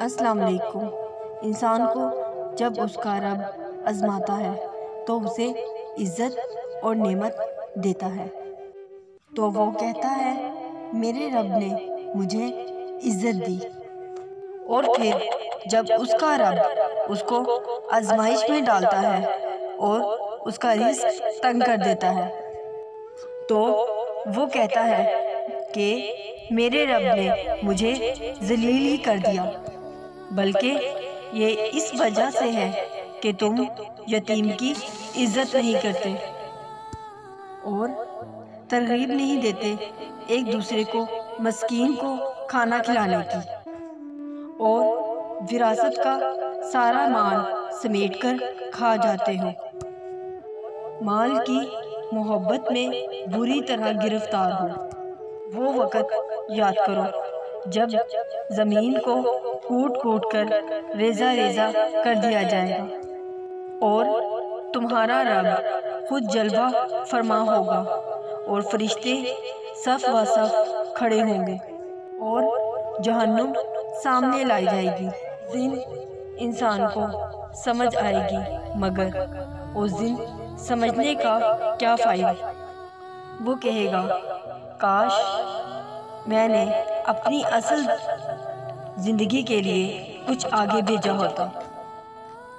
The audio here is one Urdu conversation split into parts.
السلام علیکم۔ انسان کو جب اس کا رب آزماتا ہے تو اسے عزت اور نعمت دیتا ہے، تو وہ کہتا ہے میرے رب نے مجھے عزت دی، اور پھر جب اس کا رب اس کو آزمائش میں ڈالتا ہے اور اس کا رزق تنگ کر دیتا ہے تو وہ کہتا ہے کہ میرے رب نے مجھے ذلیل ہی کر دیا، بلکہ یہ اس وجہ سے ہے کہ تم یتیم کی عزت نہیں کرتے اور ترغیب نہیں دیتے ایک دوسرے کو مسکین کو کھانا کھلانے کی، اور وراثت کا سارا مال سمیٹ کر کھا جاتے ہو۔ مال کی محبت میں بری طرح گرفتار ہو۔ وہ وقت یاد کرو جب زمین کو کوٹ کوٹ کر ریزہ ریزہ کر دیا جائے گا اور تمہارا رب خود جلوہ فرما ہوگا اور فرشتے صف و صف کھڑے ہوں گے اور جہنم سامنے لائی جائے گی۔ اس دن انسان کو سمجھ آئے گی، مگر اس دن سمجھنے کا کیا فائدہ؟ وہ کہے گا کاش میں نے اپنی اصل زندگی کے لیے کچھ آگے بھیجا ہوتا۔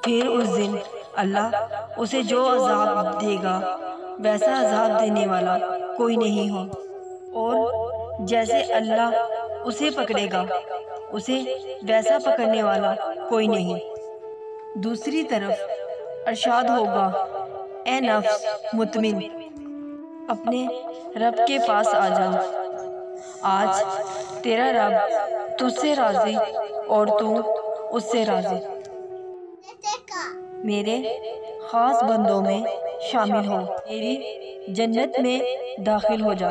پھر اس دن اللہ اسے جو عذاب دے گا ویسا عذاب دینے والا کوئی نہیں ہو، اور جیسے اللہ اسے پکڑے گا اسے ویسا پکڑنے والا کوئی نہیں۔ دوسری طرف ارشاد ہوگا، اے نفس مطمئن، اپنے رب کے پاس آ جا، آج تیرا رب تجھ سے راضی اور تو اس سے راضی، میرے خاص بندوں میں شامل ہو، میری جنت میں داخل ہو جا۔